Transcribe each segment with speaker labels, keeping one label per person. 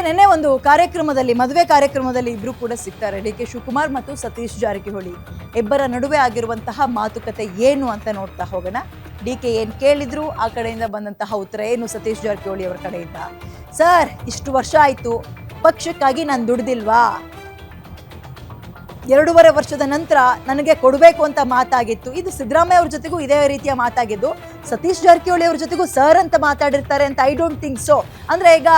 Speaker 1: ನೆನ್ನೆ ಒಂದು ಕಾರ್ಯಕ್ರಮದಲ್ಲಿ ಮದುವೆ ಕಾರ್ಯಕ್ರಮದಲ್ಲಿ ಇಬ್ರು ಕೂಡ ಸಿಗ್ತಾರೆ. ಡಿ ಕೆ ಶಿವಕುಮಾರ್ ಮತ್ತು ಸತೀಶ್ ಜಾರಕಿಹೊಳಿ ಇಬ್ಬರ ನಡುವೆ ಆಗಿರುವಂತಹ ಮಾತುಕತೆ ಏನು ಅಂತ ನೋಡ್ತಾ ಹೋಗೋಣ. ಡಿ ಕೆ ಏನ್ ಕೇಳಿದ್ರು, ಆ ಕಡೆಯಿಂದ ಬಂದಂತಹ ಉತ್ತರ ಏನು ಸತೀಶ್ ಜಾರಕಿಹೊಳಿ ಅವರ ಕಡೆಯಿಂದ. ಸರ್, ಇಷ್ಟು ವರ್ಷ ಆಯ್ತು, ಪಕ್ಷಕ್ಕಾಗಿ ನಾನು ದುಡ್ದಿಲ್ವಾ? 2.5 ವರ್ಷದ ನಂತರ ನನಗೆ ಕೊಡಬೇಕು ಅಂತ ಮಾತಾಗಿತ್ತು. ಇದು ಸಿದ್ದರಾಮಯ್ಯ ಅವ್ರ ಜೊತೆಗೂ ಇದೇ ರೀತಿಯ ಮಾತಾಗಿದ್ದು. ಸತೀಶ್ ಜಾರಕಿಹೊಳಿ ಅವ್ರ ಜೊತೆಗೂ ಸರ್ ಅಂತ ಮಾತಾಡಿರ್ತಾರೆ ಅಂತ ಐ ಡೋಂಟ್ ಥಿಂಕ್ ಸೊ. ಅಂದ್ರೆ ಈಗ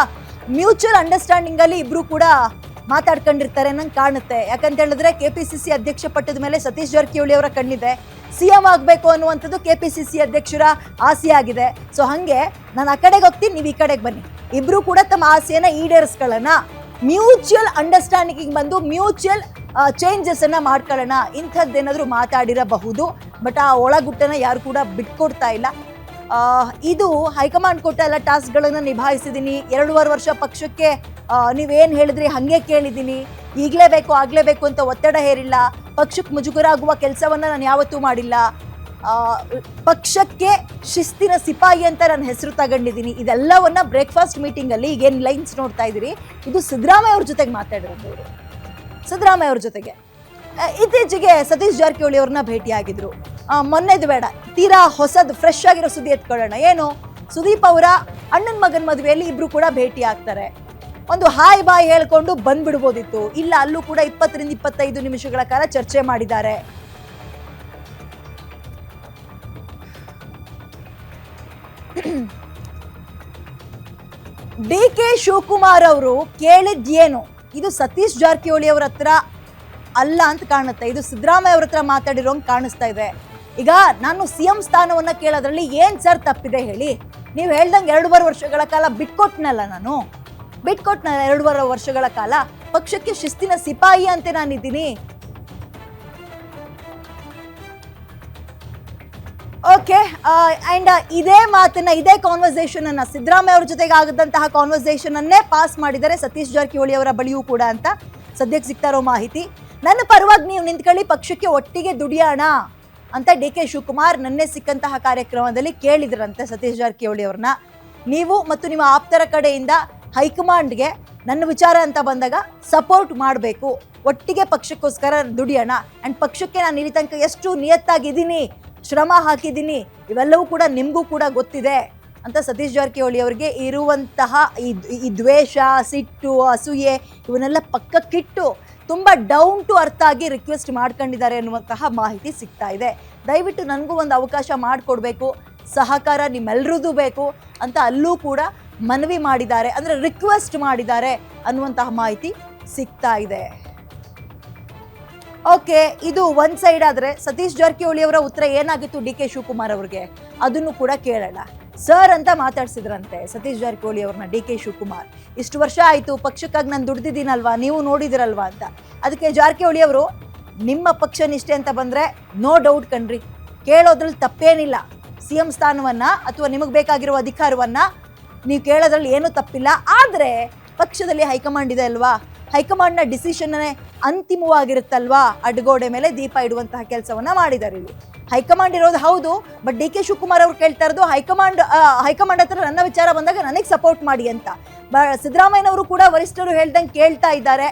Speaker 1: ಮ್ಯೂಚುವಲ್ ಅಂಡರ್ಸ್ಟ್ಯಾಂಡಿಂಗ್ ಅಲ್ಲಿ ಇಬ್ರು ಕೂಡ ಮಾತಾಡ್ಕೊಂಡಿರ್ತಾರೆ ನಂಗೆ ಕಾಣುತ್ತೆ. ಯಾಕಂತ ಹೇಳಿದ್ರೆ KPCC ಅಧ್ಯಕ್ಷ ಪಟ್ಟದ ಮೇಲೆ ಸತೀಶ್ ಜಾರಕಿಹೊಳಿ ಅವರ ಕಣ್ಣಿದೆ. CM ಆಗಬೇಕು ಅನ್ನುವಂಥದ್ದು KPCC ಅಧ್ಯಕ್ಷರ ಆಸೆ ಆಗಿದೆ. ಸೊ ಹಂಗೆ ನಾನು ಆ ಕಡೆಗೆ ಹೋಗ್ತೀನಿ, ನೀವು ಈ ಕಡೆಗೆ ಬನ್ನಿ, ಇಬ್ರು ಕೂಡ ತಮ್ಮ ಆಸೆಯನ್ನ ಈಡೇರಿಸ್ಕೊಳ್ಳೋಣ, ಮ್ಯೂಚುವಲ್ ಅಂಡರ್ಸ್ಟ್ಯಾಂಡಿಂಗ್ ಬಂದು ಮ್ಯೂಚುವಲ್ ಚೇಂಜಸ್ ಅನ್ನ ಮಾಡ್ಕೊಳ್ಳೋಣ ಇಂಥದ್ದೇನಾದ್ರೂ ಮಾತಾಡಿರಬಹುದು. ಬಟ್ ಆ ಒಳಗುಟ್ಟನ ಯಾರು ಕೂಡ ಬಿಟ್ಕೊಡ್ತಾ ಇಲ್ಲ. ಇದು ಹೈಕಮಾಂಡ್ ಕೊಟ್ಟ ಎಲ್ಲ ಟಾಸ್ಕ್ಗಳನ್ನು ನಿಭಾಯಿಸಿದ್ದೀನಿ, 2.5 ವರ್ಷ ಪಕ್ಷಕ್ಕೆ ನೀವೇನು ಹೇಳಿದ್ರಿ ಹಾಗೆ ಕೇಳಿದ್ದೀನಿ, ಈಗಲೇಬೇಕು ಆಗಲೇಬೇಕು ಅಂತ ಒತ್ತಡ ಹೇರಿಲ್ಲ, ಪಕ್ಷಕ್ಕೆ ಮುಜುಗರ ಆಗುವ ಕೆಲಸವನ್ನ ನಾನು ಯಾವತ್ತೂ ಮಾಡಿಲ್ಲ, ಪಕ್ಷಕ್ಕೆ ಶಿಸ್ತಿನ ಸಿಪಾಯಿ ಅಂತ ನಾನು ಹೆಸರು ತಗೊಂಡಿದ್ದೀನಿ. ಇದೆಲ್ಲವನ್ನ ಬ್ರೇಕ್ಫಾಸ್ಟ್ ಮೀಟಿಂಗ್ ಅಲ್ಲಿ ಈಗೇನು ಲೈನ್ಸ್ ನೋಡ್ತಾ ಇದ್ದೀರಿ, ಇದು ಸಿದ್ದರಾಮಯ್ಯ ಅವ್ರ ಜೊತೆಗೆ ಮಾತಾಡಿರೋದು. ಸಿದ್ದರಾಮಯ್ಯ ಅವ್ರ ಜೊತೆಗೆ ಇತ್ತೀಚೆಗೆ ಸತೀಶ್ ಜಾರಕಿಹೊಳಿ ಅವ್ರನ್ನ ಭೇಟಿಯಾಗಿದ್ರು. ಮೊನ್ನೆದು ಬೇಡ, ತೀರಾ ಹೊಸದು ಫ್ರೆಶ್ ಆಗಿರೋ ಸುದ್ದಿ ಎತ್ಕೊಳ್ಳೋಣ. ಏನು, ಸುದೀಪ್ ಅವರ ಅಣ್ಣನ ಮಗನ ಮದುವೆಯಲ್ಲಿ ಇಬ್ರು ಕೂಡ ಭೇಟಿ ಆಗ್ತಾರೆ. ಒಂದು ಹಾಯ್ ಬಾಯ್ ಹೇಳ್ಕೊಂಡು ಬಂದ್ಬಿಡ್ಬೋದಿತ್ತು. ಇಲ್ಲ, ಅಲ್ಲೂ ಕೂಡ 20 ರಿಂದ 25 ನಿಮಿಷಗಳ ಕಾಲ ಚರ್ಚೆ ಮಾಡಿದ್ದಾರೆ. ಡಿ ಕೆ ಶಿವಕುಮಾರ್ ಅವರು ಕೇಳಿದ್ದೇನು, ಇದು ಸತೀಶ್ ಜಾರಕಿಹೊಳಿ ಅವ್ರ ಹತ್ರ ಅಲ್ಲ ಅಂತ ಕಾಣುತ್ತೆ, ಇದು ಸಿದ್ದರಾಮಯ್ಯ ಅವ್ರ ಹತ್ರ ಮಾತಾಡಿರೋಂಗೆ ಕಾಣಿಸ್ತಾ ಇದೆ. ಈಗ ನಾನು CM ಸ್ಥಾನವನ್ನ ಕೇಳೋದ್ರಲ್ಲಿ ಏನ್ ಸರ್ ತಪ್ಪಿದೆ ಹೇಳಿ? ನೀವು ಹೇಳ್ದಂಗೆ 2.5 ವರ್ಷಗಳ ಕಾಲ ಬಿಟ್ಕೊಟ್ನಲ್ಲ, ನಾನು ಬಿಟ್ಕೊಟ್ನಲ್ಲ 2.5 ವರ್ಷಗಳ ಕಾಲ, ಪಕ್ಷಕ್ಕೆ ಶಿಸ್ತಿನ ಸಿಪಾಯಿ ಅಂತ ನಾನಿದ್ದೀನಿ. ಓಕೆ, ಅಂಡ್ ಇದೇ ಮಾತನ್ನ, ಇದೇ ಕಾನ್ವರ್ಸೇಷನ್ ಅನ್ನ, ಸಿದ್ದರಾಮಯ್ಯ ಅವ್ರ ಜೊತೆಗೆ ಆಗದಂತಹ ಕಾನ್ವರ್ಸೇಷನ್ ಅನ್ನೇ ಪಾಸ್ ಮಾಡಿದ್ದಾರೆ ಸತೀಶ್ ಜಾರಕಿಹೊಳಿ ಅವರ ಬಳಿಯೂ ಕೂಡ ಅಂತ ಸದ್ಯಕ್ಕೆ ಸಿಗ್ತಾ ಇರೋ ಮಾಹಿತಿ. ನನ್ನ ಪರವಾಗಿ ನೀವು ನಿಂತ್ಕೊಳ್ಳಿ, ಪಕ್ಷಕ್ಕೆ ಒಟ್ಟಿಗೆ ದುಡಿಯೋಣ ಅಂತ ಡಿ ಕೆ ಶಿವಕುಮಾರ್ ನನ್ನೆ ಸಿಕ್ಕಂತಹ ಕಾರ್ಯಕ್ರಮದಲ್ಲಿ ಕೇಳಿದ್ರಂತೆ ಸತೀಶ್ ಜಾರಕಿಹೊಳಿ ಅವ್ರನ್ನ. ನೀವು ಮತ್ತು ನಿಮ್ಮ ಆಪ್ತರ ಕಡೆಯಿಂದ ಹೈಕಮಾಂಡ್ಗೆ ನನ್ನ ವಿಚಾರ ಅಂತ ಬಂದಾಗ ಸಪೋರ್ಟ್ ಮಾಡಬೇಕು, ಒಟ್ಟಿಗೆ ಪಕ್ಷಕ್ಕೋಸ್ಕರ ದುಡಿಯೋಣ, ಅಂಡ್ ಪಕ್ಷಕ್ಕೆ ನಾನು ಇಲ್ಲಿ ತನಕ ಎಷ್ಟು ನಿಯತ್ತಾಗಿದ್ದೀನಿ, ಶ್ರಮ ಹಾಕಿದ್ದೀನಿ, ಇವೆಲ್ಲವೂ ಕೂಡ ನಿಮಗೂ ಕೂಡ ಗೊತ್ತಿದೆ ಅಂತ ಸತೀಶ್ ಜಾರಕಿಹೊಳಿ ಅವರಿಗೆ ಇರುವಂತಹ ಈ ದ್ವೇಷ, ಸಿಟ್ಟು, ಅಸೂಯೆ ಇವನ್ನೆಲ್ಲ ಪಕ್ಕಕ್ಕಿಟ್ಟು ತುಂಬಾ ಡೌನ್ ಟು ಅರ್ಥ ಆಗಿ ರಿಕ್ವೆಸ್ಟ್ ಮಾಡ್ಕೊಂಡಿದ್ದಾರೆ ಅನ್ನುವಂತಹ ಮಾಹಿತಿ ಸಿಗ್ತಾ ಇದೆ. ದಯವಿಟ್ಟು ನನಗೂ ಒಂದು ಅವಕಾಶ ಮಾಡಿಕೊಡ್ಬೇಕು, ಸಹಕಾರ ನಿಮ್ಮೆಲ್ಲರದ್ದು ಬೇಕು ಅಂತ ಅಲ್ಲೂ ಕೂಡ ಮನವಿ ಮಾಡಿದ್ದಾರೆ, ಅಂದ್ರೆ ರಿಕ್ವೆಸ್ಟ್ ಮಾಡಿದ್ದಾರೆ ಅನ್ನುವಂತಹ ಮಾಹಿತಿ ಸಿಗ್ತಾ ಇದೆ. ಓಕೆ, ಇದು ಒಂದ್ ಸೈಡ್ ಆದ್ರೆ ಸತೀಶ್ ಜಾರಕಿಹೊಳಿ ಅವರ ಉತ್ತರ ಏನಾಗಿತ್ತು ಡಿ ಕೆ ಶಿವಕುಮಾರ್ ಅವ್ರಿಗೆ, ಅದನ್ನು ಕೂಡ ಕೇಳೋಣ. ಸರ್ ಅಂತ ಮಾತಾಡ್ಸಿದ್ರಂತೆ ಸತೀಶ್ ಜಾರಕಿಹೊಳಿ ಅವ್ರನ್ನ ಡಿ ಕೆ ಶಿವಕುಮಾರ್. ಇಷ್ಟು ವರ್ಷ ಆಯ್ತು, ಪಕ್ಷಕ್ಕಾಗಿ ನಾನು ದುಡ್ದಿದ್ದೀನಲ್ವಾ, ನೀವು ನೋಡಿದಿರಲ್ವಾ ಅಂತ. ಅದಕ್ಕೆ ಜಾರಕಿಹೊಳಿ ಅವರು, ನಿಮ್ಮ ಪಕ್ಷ ನಿಷ್ಠೆ ಅಂತ ಬಂದ್ರೆ ನೋ ಡೌಟ್ ಕಣ್ರಿ, ಕೇಳೋದ್ರಲ್ಲಿ ತಪ್ಪೇನಿಲ್ಲ, CM ಸ್ಥಾನವನ್ನ ಅಥವಾ ನಿಮಗೆ ಬೇಕಾಗಿರುವ ಅಧಿಕಾರವನ್ನ ನೀವು ಕೇಳೋದ್ರಲ್ಲಿ ಏನೂ ತಪ್ಪಿಲ್ಲ. ಆದ್ರೆ ಪಕ್ಷದಲ್ಲಿ ಹೈಕಮಾಂಡ್ ಇದೆ ಅಲ್ವಾ, ಹೈಕಮಾಂಡ್ನ ಡಿಸಿಷನ್ನೇ ಅಂತಿಮವಾಗಿರುತ್ತಲ್ವಾ, ಅಡ್ಗೋಡೆ ಮೇಲೆ ದೀಪ ಇಡುವಂತಹ ಕೆಲಸವನ್ನ ಮಾಡಿದ್ದಾರೆ. ಇಲ್ಲಿ ಹೈಕಮಾಂಡ್ ಇರೋದು ಹೌದು, ಬಟ್ ಡಿ ಕೆ ಶಿವಕುಮಾರ್ ಅವ್ರು ಕೇಳ್ತಾ ಇರೋದು ಹೈಕಮಾಂಡ್ ಹತ್ರ ನನ್ನ ವಿಚಾರ ಬಂದಾಗ ನನಗೆ ಸಪೋರ್ಟ್ ಮಾಡಿ ಅಂತ. ಸಿದ್ದರಾಮಯ್ಯನವರು ಕೂಡ ವರಿಷ್ಠರು ಹೇಳ್ದಂಗೆ ಕೇಳ್ತಾ ಇದ್ದಾರೆ.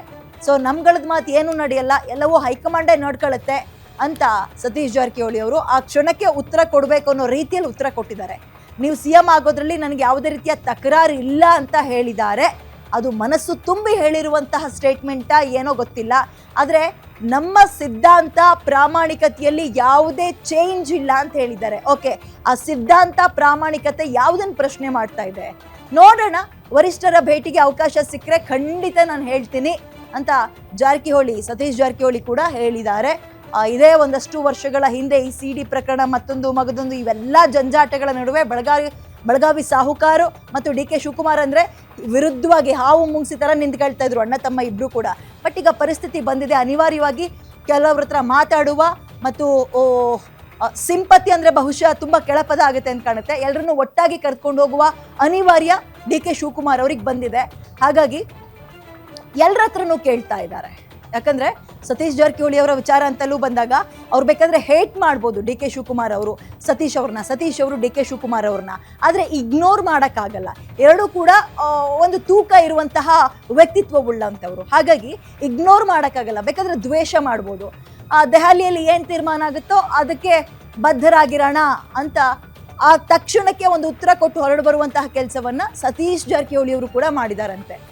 Speaker 1: ಸೊ ನಮ್ಗಳದ್ ಮಾತು ಏನು ನಡೆಯಲ್ಲ, ಎಲ್ಲವೂ ಹೈಕಮಾಂಡೇ ನೋಡ್ಕೊಳ್ಳುತ್ತೆ ಅಂತ ಸತೀಶ್ ಜಾರಕಿಹೊಳಿ ಅವರು ಆ ಕ್ಷಣಕ್ಕೆ ಉತ್ತರ ಕೊಡಬೇಕು ಅನ್ನೋ ರೀತಿಯಲ್ಲಿ ಉತ್ತರ ಕೊಟ್ಟಿದ್ದಾರೆ. ನೀವು CM ಆಗೋದ್ರಲ್ಲಿ ನನಗೆ ಯಾವುದೇ ರೀತಿಯ ತಕರಾರು ಇಲ್ಲ ಅಂತ ಹೇಳಿದ್ದಾರೆ. ಅದು ಮನಸ್ಸು ತುಂಬಿ ಹೇಳಿರುವಂತಹ ಸ್ಟೇಟ್ಮೆಂಟ ಏನೋ ಗೊತ್ತಿಲ್ಲ, ಆದರೆ ನಮ್ಮ ಸಿದ್ಧಾಂತ ಪ್ರಾಮಾಣಿಕತೆಯಲ್ಲಿ ಯಾವುದೇ ಚೇಂಜ್ ಇಲ್ಲ ಅಂತ ಹೇಳಿದ್ದಾರೆ. ಓಕೆ, ಆ ಸಿದ್ಧಾಂತ ಪ್ರಾಮಾಣಿಕತೆ ಯಾವುದನ್ನು ಪ್ರಶ್ನೆ ಮಾಡ್ತಾ ಇದೆ ನೋಡೋಣ. ವರಿಷ್ಠರ ಭೇಟಿಗೆ ಅವಕಾಶ ಸಿಕ್ಕರೆ ಖಂಡಿತ ನಾನು ಹೇಳ್ತೀನಿ ಅಂತ ಸತೀಶ್ ಜಾರಕಿಹೊಳಿ ಕೂಡ ಹೇಳಿದ್ದಾರೆ. ಇದೇ ಒಂದಷ್ಟು ವರ್ಷಗಳ ಹಿಂದೆ ಈ CD ಪ್ರಕರಣ, ಮತ್ತೊಂದು ಮಗದೊಂದು, ಇವೆಲ್ಲ ಜಂಜಾಟಗಳ ನಡುವೆ ಬೆಳಗಾವಿ ಸಾಹುಕಾರು ಮತ್ತು ಡಿ ಕೆ ಶಿವಕುಮಾರ್ ಅಂದ್ರೆ ವಿರುದ್ಧವಾಗಿ ಹಾವು ಮುಂಗ್ಸಿ ತರ ನಿಂತ್ಕೊಳ್ತಾ ಇದ್ರು ಅಣ್ಣ ತಮ್ಮ ಇಬ್ರು ಕೂಡ. ಬಟ್ ಈಗ ಪರಿಸ್ಥಿತಿ ಬಂದಿದೆ, ಅನಿವಾರ್ಯವಾಗಿ ಕೆಲವ್ರ ಹತ್ರ ಮಾತಾಡುವ ಮತ್ತು ಸಿಂಪತಿ ಅಂದ್ರೆ ಬಹುಶಃ ತುಂಬಾ ಕೆಳಪದ ಆಗುತ್ತೆ ಅಂತ ಕಾಣುತ್ತೆ. ಎಲ್ಲರನ್ನು ಒಟ್ಟಾಗಿ ಕರ್ಕೊಂಡು ಹೋಗುವ ಅನಿವಾರ್ಯ ಡಿ ಕೆ ಶಿವಕುಮಾರ್ ಅವ್ರಿಗೆ ಬಂದಿದೆ. ಹಾಗಾಗಿ ಎಲ್ಲರ ಹತ್ರನೂ ಕೇಳ್ತಾ ಇದ್ದಾರೆ. ಯಾಕಂದ್ರೆ ಸತೀಶ್ ಜಾರಕಿಹೊಳಿ ಅವರ ವಿಚಾರ ಅಂತಲೂ ಬಂದಾಗ ಅವ್ರು ಬೇಕಾದ್ರೆ ಹೇಟ್ ಮಾಡ್ಬೋದು ಡಿ ಕೆ ಶಿವಕುಮಾರ್ ಅವರು ಸತೀಶ್ ಅವರು ಡಿ ಕೆ ಶಿವಕುಮಾರ್ ಅವ್ರನ್ನ, ಆದರೆ ಇಗ್ನೋರ್ ಮಾಡೋಕ್ಕಾಗಲ್ಲ. ಎರಡೂ ಕೂಡ ಒಂದು ತೂಕ ಇರುವಂತಹ ವ್ಯಕ್ತಿತ್ವವುಳ್ಳಂಥವ್ರು, ಹಾಗಾಗಿ ಇಗ್ನೋರ್ ಮಾಡೋಕ್ಕಾಗಲ್ಲ. ಬೇಕಾದ್ರೆ ದ್ವೇಷ ಮಾಡ್ಬೋದು. ದೆಹಲಿಯಲ್ಲಿ ಏನು ತೀರ್ಮಾನ ಆಗುತ್ತೋ ಅದಕ್ಕೆ ಬದ್ಧರಾಗಿರೋಣ ಅಂತ ಆ ತಕ್ಷಣಕ್ಕೆ ಒಂದು ಉತ್ತರ ಕೊಟ್ಟು ಹೊರಡು ಬರುವಂತಹ ಕೆಲಸವನ್ನ ಸತೀಶ್ ಜಾರಕಿಹೊಳಿ ಅವರು ಕೂಡ ಮಾಡಿದಾರಂತೆ.